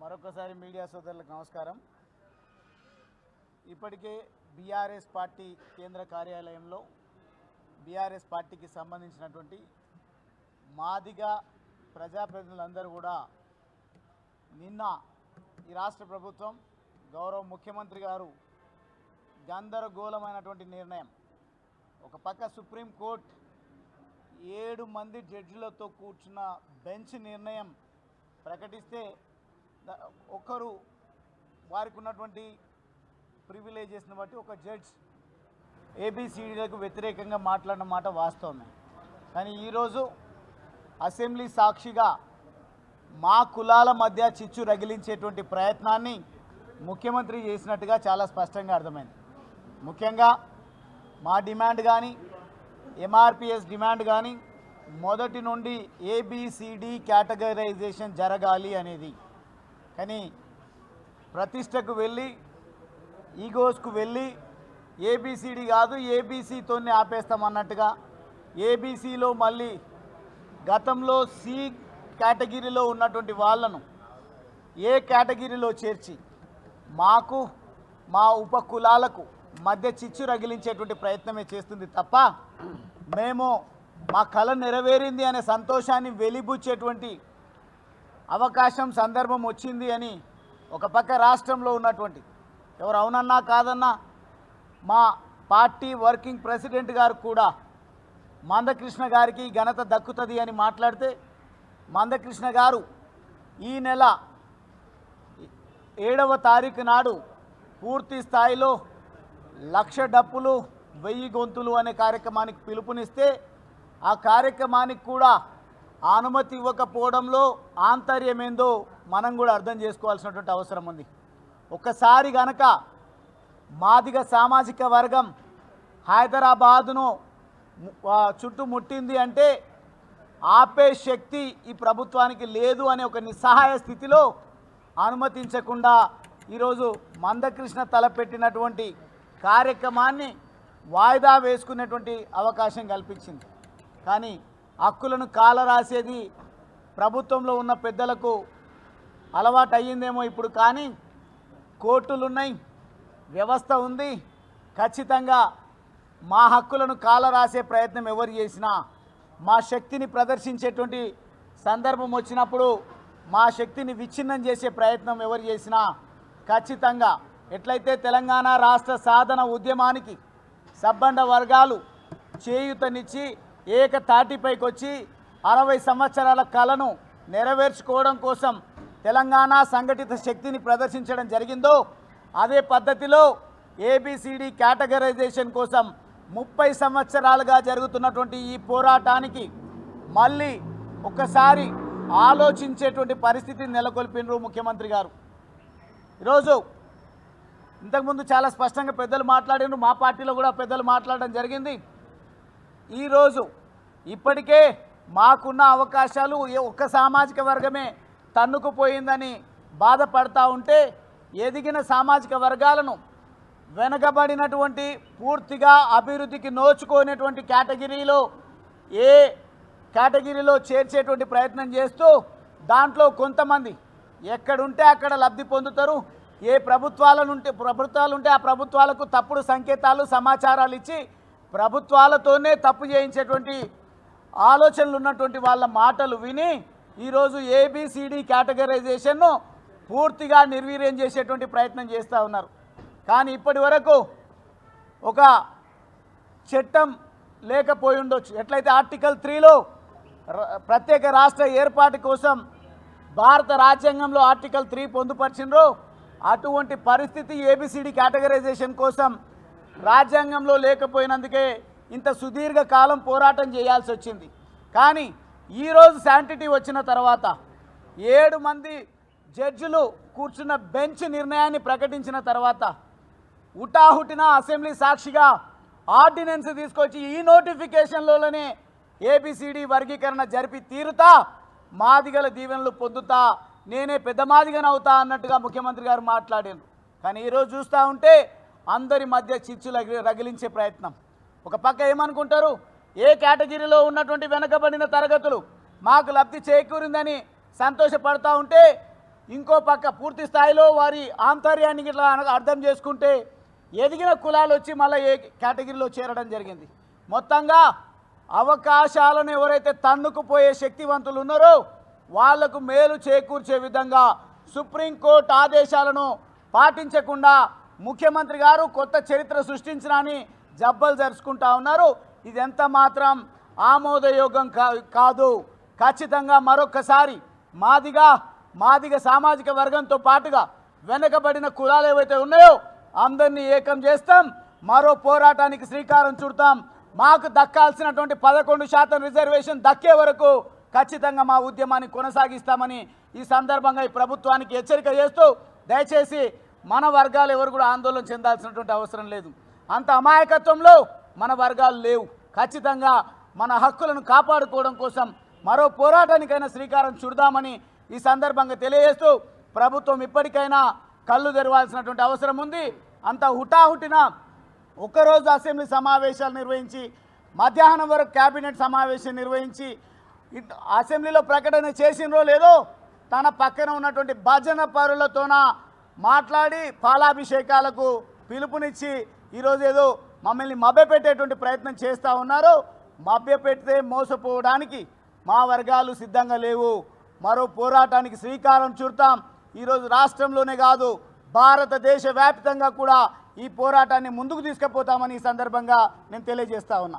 మరొకసారి మీడియా సోదరులకు నమస్కారం. ఇప్పటికే బీఆర్ఎస్ పార్టీ కేంద్ర కార్యాలయంలో బీఆర్ఎస్ పార్టీకి సంబంధించినటువంటి మాదిగ ప్రజాప్రతినిధులందరూ కూడా నిన్న ఈ రాష్ట్ర ప్రభుత్వం గౌరవ ముఖ్యమంత్రి గారు గందరగోళమైనటువంటి నిర్ణయం, ఒక పక్క సుప్రీంకోర్టు 7 మంది జడ్జిలతో కూర్చున్న బెంచ్ నిర్ణయం ప్రకటిస్తే ఒకరు వారికి ఉన్నటువంటి ప్రివిలేజెస్ని బట్టి ఒక జడ్జ్ ఏబిసిడీలకు వ్యతిరేకంగా మాట్లాడిన మాట వాస్తవమే. కానీ ఈరోజు అసెంబ్లీ సాక్షిగా మా కులాల మధ్య చిచ్చు రగిలించేటువంటి ప్రయత్నాన్ని ముఖ్యమంత్రి చేసినట్టుగా చాలా స్పష్టంగా అర్థమైంది. ముఖ్యంగా మా డిమాండ్ కానీ ఎంఆర్పిఎస్ డిమాండ్ కానీ మొదటి నుండి ఏబిసిడి కేటగరైజేషన్ జరగాలి అనేది. కానీ ప్రతిష్టకు వెళ్ళి ఈగోస్కు వెళ్ళి ఏబిసిడి కాదు ఏబిసితోనే ఆపేస్తామన్నట్టుగా ఏబిసిలో మళ్ళీ గతంలో సి కేటగిరీలో ఉన్నటువంటి వాళ్ళను ఏ కేటగిరీలో చేర్చి మాకు మా ఉపకులాలకు మధ్య చిచ్చు రగిలించేటువంటి ప్రయత్నమే చేస్తుంది తప్ప మేము మా కళ నెరవేరింది అనే సంతోషాన్ని వెలిబుచ్చేటువంటి అవకాశం సందర్భం వచ్చింది అని ఒక పక్క రాష్ట్రంలో ఉన్నటువంటి ఎవరు అవునన్నా కాదన్నా మా పార్టీ వర్కింగ్ ప్రెసిడెంట్ గారు కూడా మందకృష్ణ గారికి ఘనత దక్కుతుంది అని మాట్లాడితే మందకృష్ణ గారు ఈ నెల 7వ తారీఖు నాడు పూర్తి స్థాయిలో 1,00,000 డప్పులు 1000 గొంతులు అనే కార్యక్రమానికి పిలుపునిస్తే ఆ కార్యక్రమానికి కూడా అనుమతి ఇవ్వకపోవడంలో ఆంతర్యం ఏందో మనం కూడా అర్థం చేసుకోవాల్సినటువంటి అవసరం ఉంది. ఒక్కసారి గనక మాదిగ సామాజిక వర్గం హైదరాబాదును చుట్టుముట్టింది అంటే ఆపే శక్తి ఈ ప్రభుత్వానికి లేదు అనే ఒక నిస్సహాయ స్థితిలో అనుమతించకుండా ఈరోజు మందకృష్ణ తలపెట్టినటువంటి కార్యక్రమాన్ని వాయిదా వేసుకునేటువంటి అవకాశం కల్పించింది. కానీ హక్కులను కాలరాసేది ప్రభుత్వంలో ఉన్న పెద్దలకు అలవాటు అయ్యిందేమో ఇప్పుడు. కానీ కోర్టులు ఉన్నాయి, వ్యవస్థ ఉంది. ఖచ్చితంగా మా హక్కులను కాలరాసే ప్రయత్నం ఎవరు చేసినా, మా శక్తిని ప్రదర్శించేటువంటి సందర్భం వచ్చినప్పుడు మా శక్తిని విచ్ఛిన్నం చేసే ప్రయత్నం ఎవరు చేసినా ఖచ్చితంగా ఎట్లయితే తెలంగాణ రాష్ట్ర సాధన ఉద్యమానికి సబ్బండ వర్గాలు చేయూతనిచ్చి ఏకతాటిపైకి వచ్చి 60 సంవత్సరాల కలను నెరవేర్చుకోవడం కోసం తెలంగాణ సంఘటిత శక్తిని ప్రదర్శించడం జరిగిందో అదే పద్ధతిలో ఏబిసిడి కేటగరైజేషన్ కోసం 30 సంవత్సరాలుగా జరుగుతున్నటువంటి ఈ పోరాటానికి మళ్ళీ ఒక్కసారి ఆలోచించేటువంటి పరిస్థితిని నెలకొల్పినరు ముఖ్యమంత్రి గారు. ఈరోజు ఇంతకుముందు చాలా స్పష్టంగా పెద్దలు మాట్లాడినారు, మా పార్టీలో కూడా పెద్దలు మాట్లాడడం జరిగింది. ఈరోజు ఇప్పటికే మాకున్న అవకాశాలు ఒక్క సామాజిక వర్గమే తన్నుకుపోయిందని బాధపడతా ఉంటే ఎదిగిన సామాజిక వర్గాలను వెనకబడినటువంటి పూర్తిగా అభివృద్ధికి నోచుకోనేటువంటి కేటగిరీలో ఏ కేటగిరీలో చేర్చేటువంటి ప్రయత్నం చేస్తూ దాంట్లో కొంతమంది ఎక్కడుంటే అక్కడ లబ్ధి పొందుతారు. ఏ ప్రభుత్వాలుంటే ఆ ప్రభుత్వాలకు తప్పుడు సంకేతాలు సమాచారాలు ఇచ్చి ప్రభుత్వాలతోనే తప్పు చేయించేటువంటి ఆలోచనలు ఉన్నటువంటి వాళ్ళ మాటలు విని ఈరోజు ఏబిసిడి కేటగరైజేషన్ను పూర్తిగా నిర్వీర్యం చేసేటువంటి ప్రయత్నం చేస్తూ ఉన్నారు. కానీ ఇప్పటి వరకు ఒక చట్టం లేకపోయి ఉండొచ్చు. ఎట్లయితే ఆర్టికల్ 3లో ప్రత్యేక రాష్ట్ర ఏర్పాటు కోసం భారత రాజ్యాంగంలో ఆర్టికల్ 3 పొందుపరిచిండ్రో అటువంటి పరిస్థితి ఏబిసిడి కేటగరైజేషన్ కోసం రాజ్యాంగంలో లేకపోయినందుకే ఇంత సుదీర్ఘ కాలం పోరాటం చేయాల్సి వచ్చింది. కానీ ఈరోజు శాంటిటీ వచ్చిన తర్వాత 7 మంది జడ్జిలు కూర్చున్న బెంచ్ నిర్ణయాన్ని ప్రకటించిన తర్వాత హుటాహుటిన అసెంబ్లీ సాక్షిగా ఆర్డినెన్స్ తీసుకొచ్చి ఈ నోటిఫికేషన్లోనే ఏబిసిడి వర్గీకరణ జరిపి తీరుతా మాదిగల దీవెనలు పొందుతా నేనే పెద్ద మాదిగనవుతా అన్నట్టుగా ముఖ్యమంత్రి గారు మాట్లాడారు. కానీ ఈరోజు చూస్తూ ఉంటే అందరి మధ్య చిచ్చు రగిలించే ప్రయత్నం. ఒక పక్క ఏమనుకుంటారు, ఏ కేటగిరీలో ఉన్నటువంటి వెనకబడిన తరగతులు మాకు లబ్ధి చేకూరిందని సంతోషపడతా ఉంటే ఇంకో పక్క పూర్తి స్థాయిలో వారి ఆంతర్యాన్ని ఇట్లా అర్థం చేసుకుంటే ఎదిగిన కులాలు వచ్చి మళ్ళీ ఏ కేటగిరీలో చేరడం జరిగింది. మొత్తంగా అవకాశాలను ఎవరైతే తన్నుకుపోయే శక్తివంతులు ఉన్నారో వాళ్లకు మేలు చేకూర్చే విధంగా సుప్రీంకోర్టు ఆదేశాలను పాటించకుండా ముఖ్యమంత్రి గారు కొత్త చరిత్ర సృష్టించనని జబ్బలు జరుచుకుంటా ఉన్నారు. ఇది ఎంత మాత్రం ఆమోదయోగం కాదు. ఖచ్చితంగా మరొకసారి మాదిగ సామాజిక వర్గంతో పాటుగా వెనకబడిన కులాలు ఏవైతే ఉన్నాయో అందరినీ ఏకం చేస్తాం. మరో పోరాటానికి శ్రీకారం చుడతాం. మాకు దక్కాల్సినటువంటి 11% రిజర్వేషన్ దక్కే వరకు ఖచ్చితంగా మా ఉద్యమాన్ని కొనసాగిస్తామని ఈ సందర్భంగా ఈ ప్రభుత్వానికి హెచ్చరిక చేస్తూ దయచేసి మన వర్గాలు ఎవరు కూడా ఆందోళన చెందాల్సినటువంటి అవసరం లేదు. అంత అమాయకత్వంలో మన వర్గాలు లేవు. ఖచ్చితంగా మన హక్కులను కాపాడుకోవడం కోసం మరో పోరాటానికైనా శ్రీకారం చుడదామని ఈ సందర్భంగా తెలియజేస్తూ ప్రభుత్వం ఇప్పటికైనా కళ్ళు తెరవాల్సినటువంటి అవసరం ఉంది. అంత హుటాహుటిన ఒకరోజు అసెంబ్లీ సమావేశాలు నిర్వహించి మధ్యాహ్నం వరకు కేబినెట్ సమావేశం నిర్వహించి అసెంబ్లీలో ప్రకటన చేసినో లేదో తన పక్కన ఉన్నటువంటి భజన పరులతోన మాట్లాడి పాలాభిషేకాలకు పిలుపునిచ్చి ఈరోజు ఏదో మమ్మల్ని మభ్యపెట్టేటువంటి ప్రయత్నం చేస్తూ ఉన్నారు. మభ్యపెడితే మోసపోవడానికి మా వర్గాలు సిద్ధంగా లేవు. మరో పోరాటానికి శ్రీకారం చుడతాం. ఈరోజు రాష్ట్రంలోనే కాదు భారతదేశ వ్యాప్తంగా కూడా ఈ పోరాటాన్ని ముందుకు తీసుకుపోతామని ఈ సందర్భంగా నేను తెలియజేస్తా ఉన్నా.